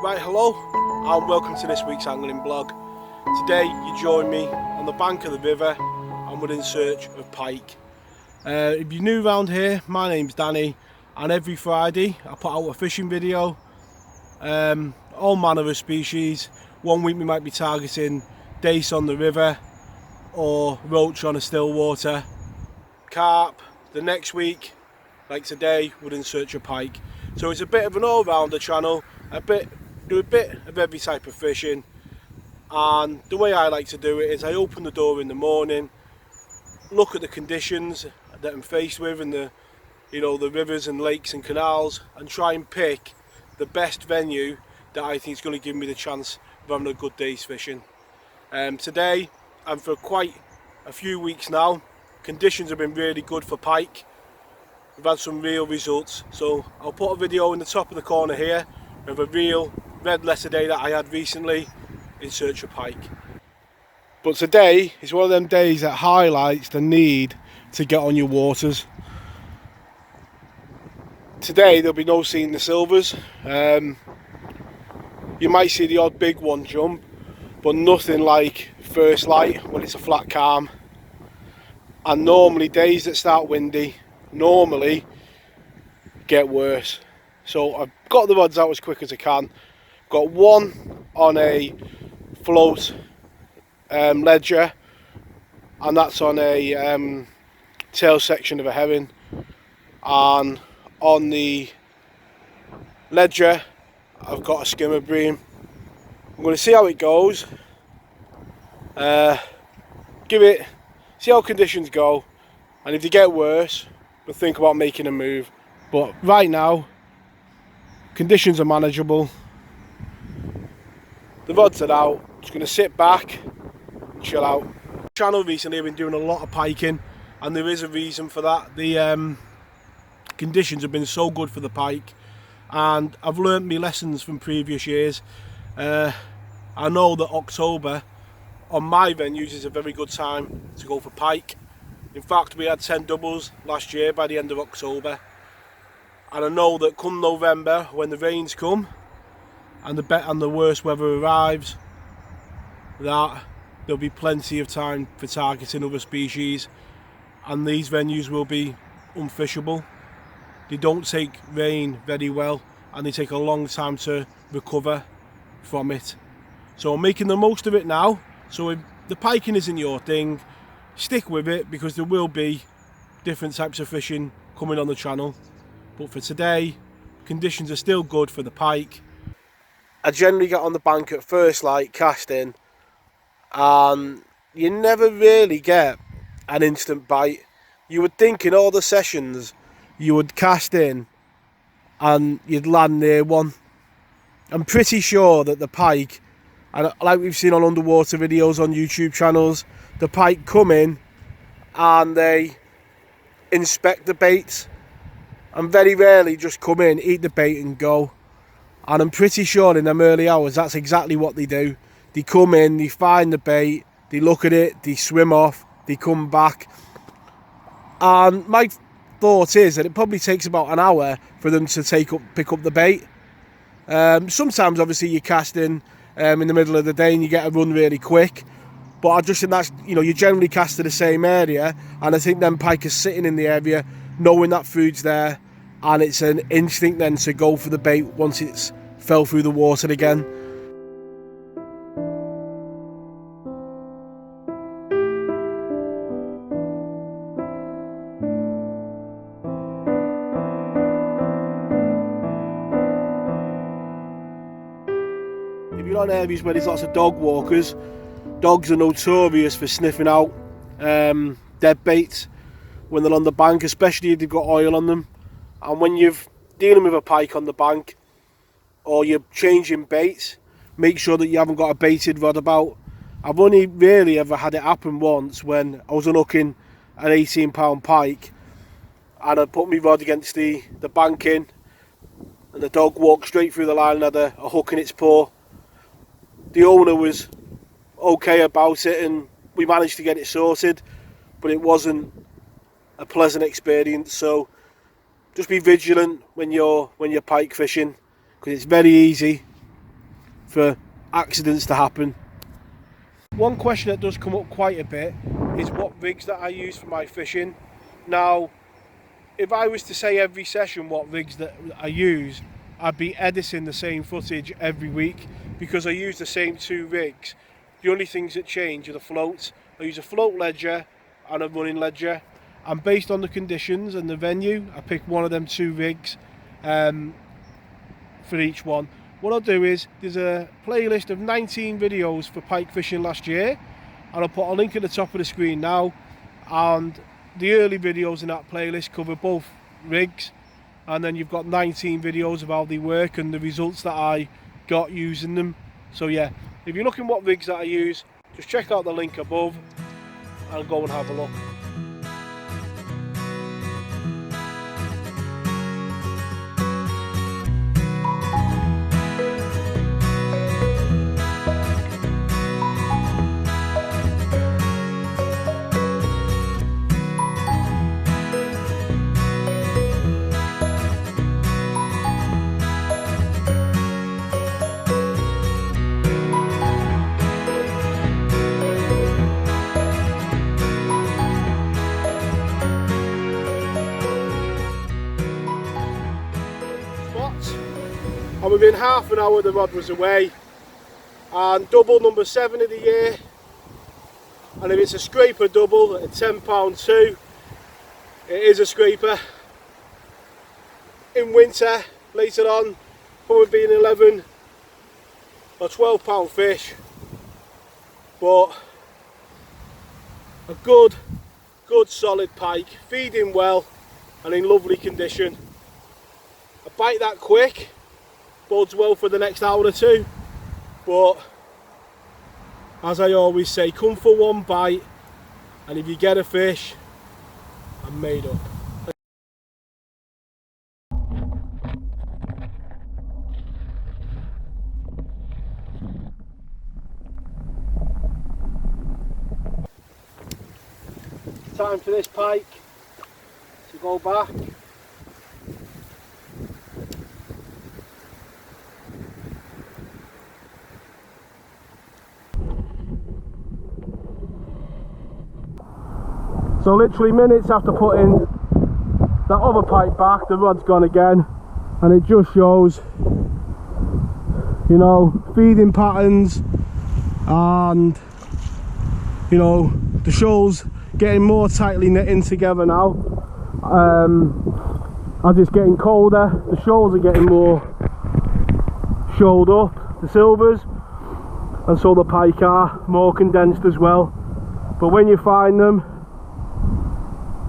Right, hello and welcome to this week's angling blog. Today you join me on the bank of the river and we're in search of pike. If you're new around here, my name's Danny and every Friday I put out a fishing video, all manner of species. One week we might be targeting dace on the river or roach on a still water, carp. The next week, like today, we're in search of pike. So it's a bit of an all-rounder channel, do a bit of every type of fishing. And the way I like to do it is I open the door in the morning, look at the conditions that I'm faced with in the rivers and lakes and canals, and try and pick the best venue that I think is going to give me the chance of having a good day's fishing. Today, and for quite a few weeks now, conditions have been really good for pike. We've had some real results, so I'll put a video in the top of the corner here of a real red letter day that I had recently in search of pike. But today is one of them days that highlights the need to get on your waters. Today there'll be no seeing the silvers. You might see the odd big one jump, but nothing like first light when it's a flat calm. And normally days that start windy normally get worse. So I've got the rods out as quick as I can. Got one on a float ledger, and that's on a tail section of a herring. And on the ledger I've got a skimmer bream. I'm going to see how it goes, see how conditions go, and if they get worse we'll think about making a move. But right now conditions are manageable, the rods are out, just going to sit back and chill out. Channel recently I've been doing a lot of piking, and there is a reason for that. The conditions have been so good for the pike, and I've learnt my lessons from previous years. I know that October on my venues is a very good time to go for pike. In fact, we had 10 doubles last year by the end of October, and I know that come November, when the rains come and the worst weather arrives, that there'll be plenty of time for targeting other species, and these venues will be unfishable. They don't take rain very well, and they take a long time to recover from it. So I'm making the most of it now. So if the piking isn't your thing, stick with it, because there will be different types of fishing coming on the channel. But for today, conditions are still good for the pike. I generally get on the bank at first light casting, and you never really get an instant bite. You would think in all the sessions you would cast in and you'd land near one. I'm pretty sure that the pike, and like we've seen on underwater videos on YouTube channels, the pike come in and they inspect the baits, and very rarely just come in, eat the bait and go. And I'm pretty sure in them early hours that's exactly what they do. They come in, they find the bait, they look at it, they swim off, they come back. And my thought is that it probably takes about an hour for them to pick up the bait. Sometimes obviously you cast in the middle of the day and you get a run really quick, but I just think that's, you generally cast to the same area, and I think them pike are sitting in the area knowing that food's there, and it's an instinct then to go for the bait once it's fell through the water again. If you're on areas where there's lots of dog walkers, dogs are notorious for sniffing out dead baits when they're on the bank, especially if they've got oil on them. And when you're dealing with a pike on the bank, or you're changing baits, make sure that you haven't got a baited rod about. I've only really ever had it happen once when I was unhooking an 18-pound pike, and I put my rod against the banking, and the dog walked straight through the line and had a hook in its paw. The owner was okay about it and we managed to get it sorted, but it wasn't a pleasant experience. So just be vigilant when you're pike fishing, because it's very easy for accidents to happen. One question that does come up quite a bit is what rigs that I use for my fishing. Now, if I was to say every session what rigs that I use, I'd be editing the same footage every week because I use the same 2 rigs. The only things that change are the floats. I use a float ledger and a running ledger, and based on the conditions and the venue, I pick one of them 2 rigs for each one. What I'll do is, there's a playlist of 19 videos for pike fishing last year, and I'll put a link at the top of the screen now, and the early videos in that playlist cover both rigs, and then you've got 19 videos of how they work and the results that I got using them. So yeah, if you're looking what rigs that I use, just check out the link above and go and have a look. And within half an hour the rod was away, and double number 7 of the year, and if it's a scraper double at £10.2, it is a scraper. In winter later on, probably being 11 or £12 fish, but a good solid pike, feeding well and in lovely condition. A bite that quick bodes well for the next hour or 2, but as I always say, come for one bite, and if you get a fish, I'm made up. Time for this pike to go back. So literally minutes after putting that other pike back, the rod's gone again, and it just shows, you know, feeding patterns, and you know, the shoals getting more tightly knitting together now. As it's getting colder, the shoals are getting more shoaled up, the silvers, and so the pike are more condensed as well. But when you find them,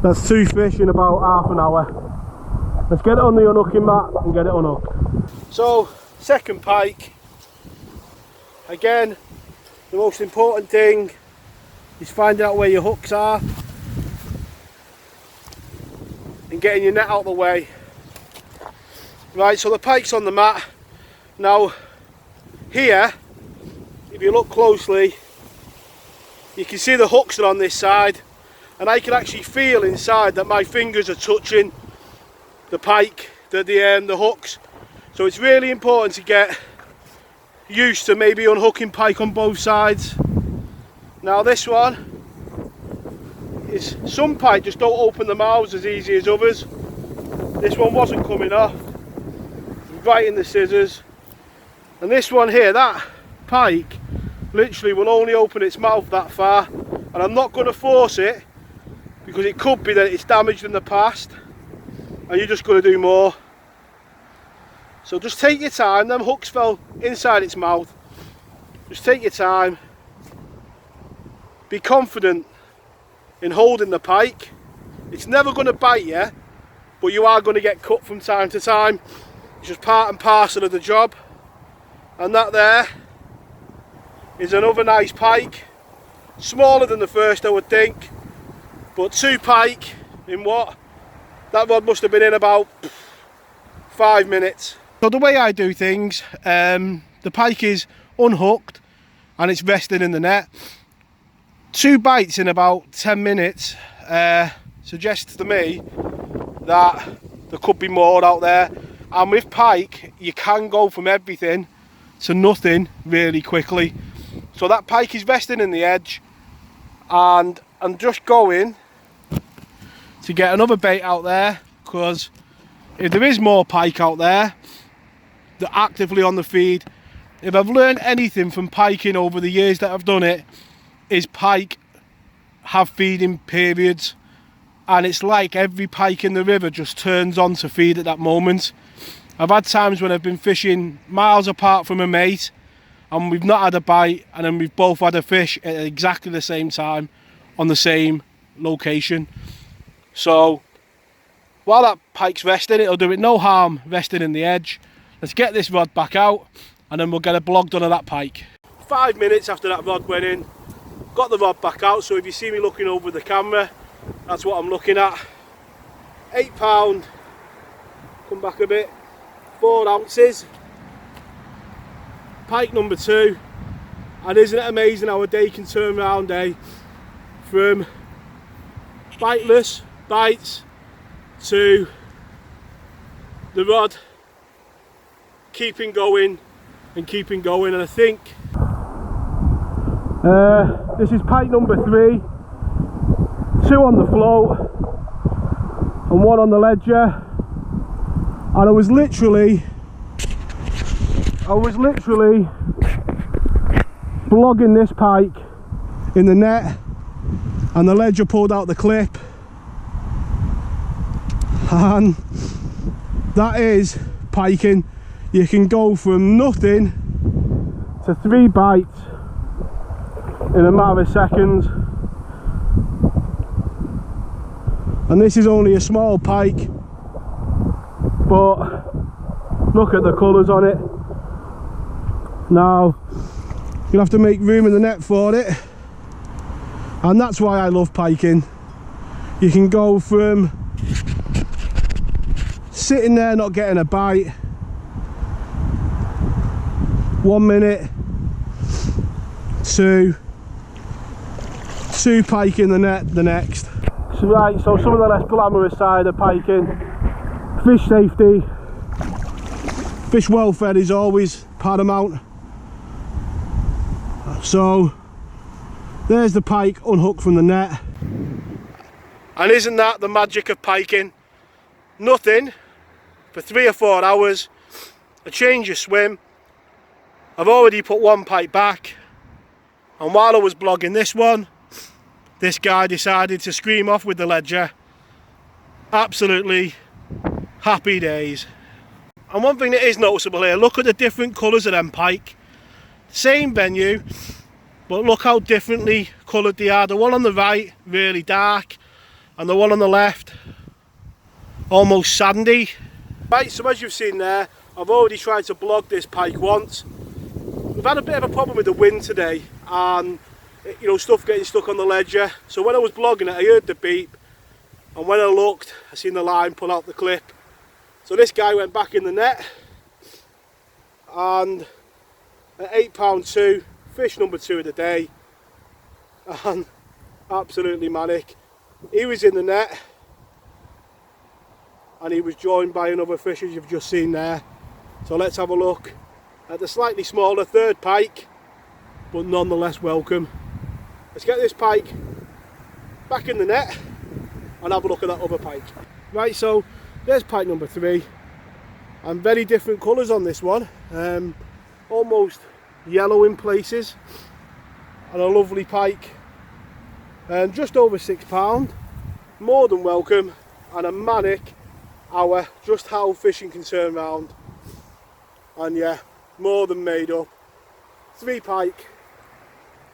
that's 2 fish in about half an hour. Let's get it on the unhooking mat and get it unhooked. So, second pike. Again, the most important thing is finding out where your hooks are and getting your net out of the way. Right, so the pike's on the mat. Now, here, if you look closely, you can see the hooks are on this side, and I can actually feel inside that my fingers are touching the pike, the hooks. So it's really important to get used to maybe unhooking pike on both sides. Now this one is, some pike just don't open the mouths as easy as others. This one wasn't coming off, right in the scissors. And this one here, that pike literally will only open its mouth that far, and I'm not going to force it, because it could be that it's damaged in the past and you're just going to do more. So just take your time. Them hooks fell inside its mouth. Just take your time. Be confident in holding the pike. It's never going to bite you, but you are going to get cut from time to time. It's just part and parcel of the job. And that there is another nice pike. Smaller than the first, I would think. But 2 pike in what? That rod must have been in about 5 minutes. So the way I do things, the pike is unhooked and it's resting in the net. 2 bites in about 10 minutes suggests to me that there could be more out there. And with pike, you can go from everything to nothing really quickly. So that pike is resting in the edge, and I'm just going to get another bait out there, because if there is more pike out there, they're actively on the feed. If I've learned anything from piking over the years that I've done it, is pike have feeding periods, and it's like every pike in the river just turns on to feed at that moment. I've had times when I've been fishing miles apart from a mate and we've not had a bite, and then we've both had a fish at exactly the same time on the same location. So while that pike's resting, it'll do it no harm resting in the edge. Let's get this rod back out and then we'll get a blog done of that pike. 5 minutes after that rod went in, got the rod back out, so if you see me looking over the camera, that's what I'm looking at. £8, come back a bit, 4 ounces, pike number 2. And isn't it amazing how a day can turn around, eh? From biteless bites to the rod keeping going and keeping going. And I think this is pike number 3, 2 on the float and 1 on the ledger, and I was literally blogging this pike in the net, and the ledger pulled out the clip, and that is piking. You can go from nothing to 3 bites in a matter of seconds, and this is only a small pike, but look at the colours on it. Now you'll have to make room in the net for it, and that's why I love piking. You can go from sitting there not getting a bite 1 minute to 2 pike in the net the next. So, right, so some of the less glamorous side of piking: fish safety, fish welfare is always paramount. So there's the pike unhooked from the net. And isn't that the magic of piking? Nothing for 3 or 4 hours, a change of swim. I've already put 1 pike back, and while I was blogging this one, this guy decided to scream off with the ledger. Absolutely happy days. And one thing that is noticeable here, look at the different colours of them pike. Same venue, but look how differently coloured they are. The one on the right really dark, and the one on the left almost sandy. Right, so as you've seen there, I've already tried to blog this pike once. We've had a bit of a problem with the wind today, and you know, stuff getting stuck on the ledger. So when I was blogging it, I heard the beep, and when I looked, I seen the line pull out the clip. So this guy went back in the net, and at £8.2, fish number 2 of the day, and absolutely manic. He was in the net, and he was joined by another fish, as you've just seen there. So let's have a look at the slightly smaller 3rd pike, but nonetheless welcome. Let's get this pike back in the net and have a look at that other pike. Right, so there's pike number 3, and very different colours on this one, almost yellow in places, and a lovely pike, and just over £6, more than welcome, and a manic hour, just how fishing can turn round. And yeah, more than made up. 3 pike,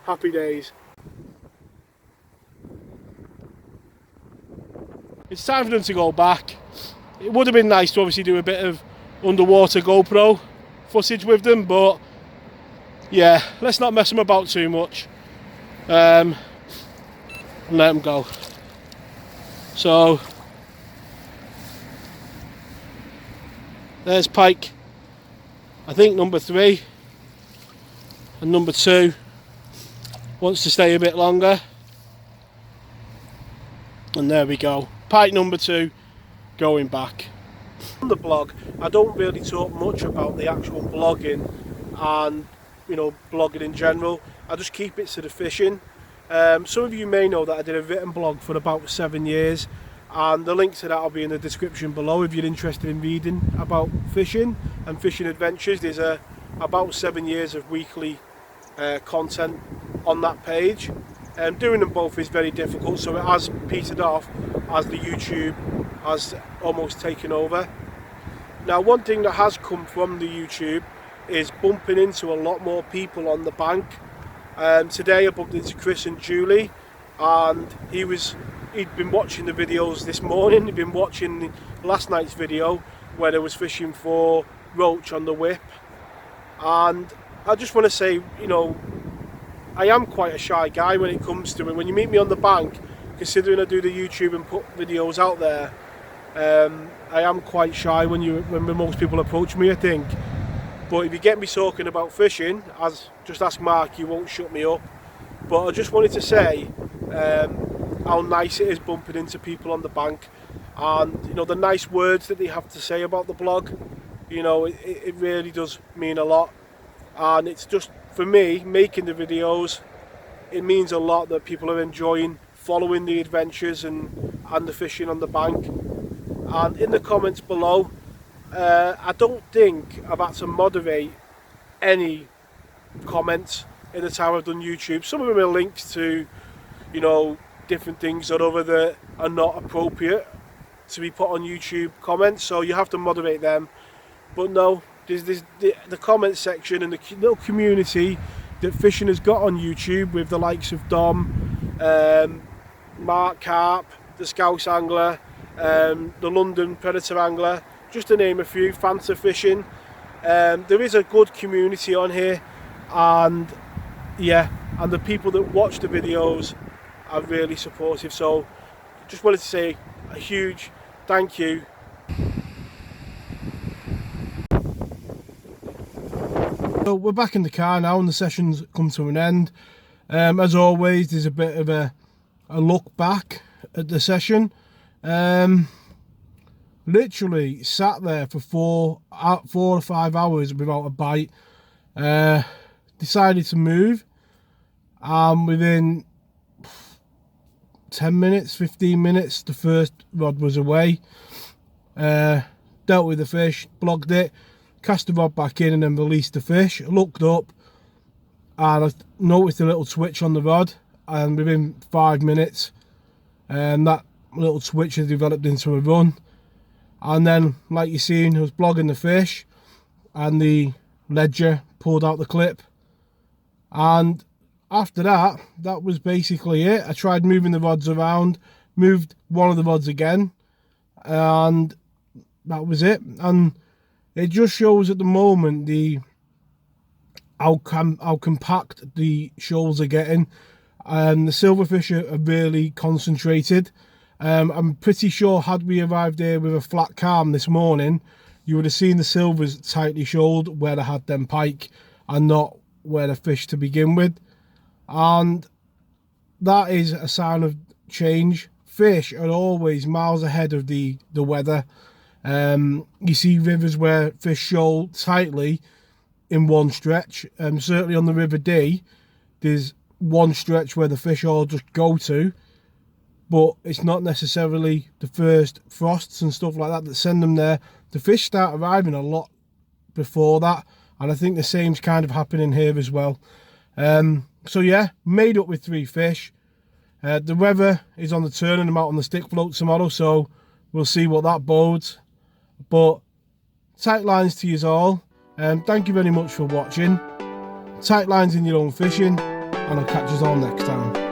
happy days. It's time for them to go back. It would have been nice to obviously do a bit of underwater GoPro footage with them, but yeah, let's not mess them about too much, and let them go. So there's pike, I think number 3, and number 2 wants to stay a bit longer, and there we go, pike number 2 going back. On the blog, I don't really talk much about the actual blogging and blogging in general. I just keep it to the fishing. Some of you may know that I did a written blog for about 7 years, and the link to that will be in the description below if you're interested in reading about fishing and fishing adventures. There's about 7 years of weekly content on that page. Doing them both is very difficult, so it has petered off as the YouTube has almost taken over. Now, one thing that has come from the YouTube is bumping into a lot more people on the bank. Today I bumped into Chris and Julie, and he'd been watching the videos this morning. He'd been watching last night's video where they was fishing for roach on the whip, and I just want to say, I am quite a shy guy when it comes to it. When you meet me on the bank, considering I do the YouTube and put videos out there, I am quite shy when most people approach me, I think. But if you get me talking about fishing, just ask Mark, he won't shut me up. But I just wanted to say how nice it is bumping into people on the bank, and the nice words that they have to say about the blog. It really does mean a lot, and it's just, for me, making the videos, it means a lot that people are enjoying following the adventures and the fishing on the bank. And in the comments below, I don't think I've had to moderate any comments in the time I've done YouTube. Some of them are linked to, different things that are not appropriate to be put on YouTube comments, so you have to moderate them. But no, there's the comment section and the little community that fishing has got on YouTube, with the likes of Dom, Mark Carp, the Scouse Angler, the London Predator Angler, just to name a few, Fanta Fishing. There is a good community on here, and the people that watch the videos are really supportive. So just wanted to say a huge thank you. So we're back in the car now, and the session's come to an end. As always, there's a bit of a look back at the session. Literally sat there for 4 or 5 hours without a bite. Decided to move, and within 10 minutes, 15 minutes, the first rod was away. Dealt with the fish, blogged it, cast the rod back in, and then released the fish. I looked up and I noticed a little twitch on the rod, and within 5 minutes that little twitch has developed into a run. And then, like you've seen, I was blogging the fish, and the ledger pulled out the clip. And after that, that was basically it. I tried moving the rods around, moved one of the rods again, and that was it. And it just shows at the moment how compact the shoals are getting, and the silverfish are really concentrated. I'm pretty sure had we arrived here with a flat calm this morning, you would have seen the silvers tightly shoaled where I had them pike, and not where the fish to begin with. And that is a sign of change. Fish are always miles ahead of the weather. You see rivers where fish shoal tightly in one stretch. Certainly on the River Dee, there's one stretch where the fish all just go to, but it's not necessarily the first frosts and stuff like that send them there. The fish start arriving a lot before that, and I think the same's kind of happening here as well. So yeah, made up with 3 fish. The weather is on the turn, and I'm out on the stick float tomorrow, so we'll see what that bodes. But tight lines to you all. Thank you very much for watching. Tight lines in your own fishing, and I'll catch you all next time.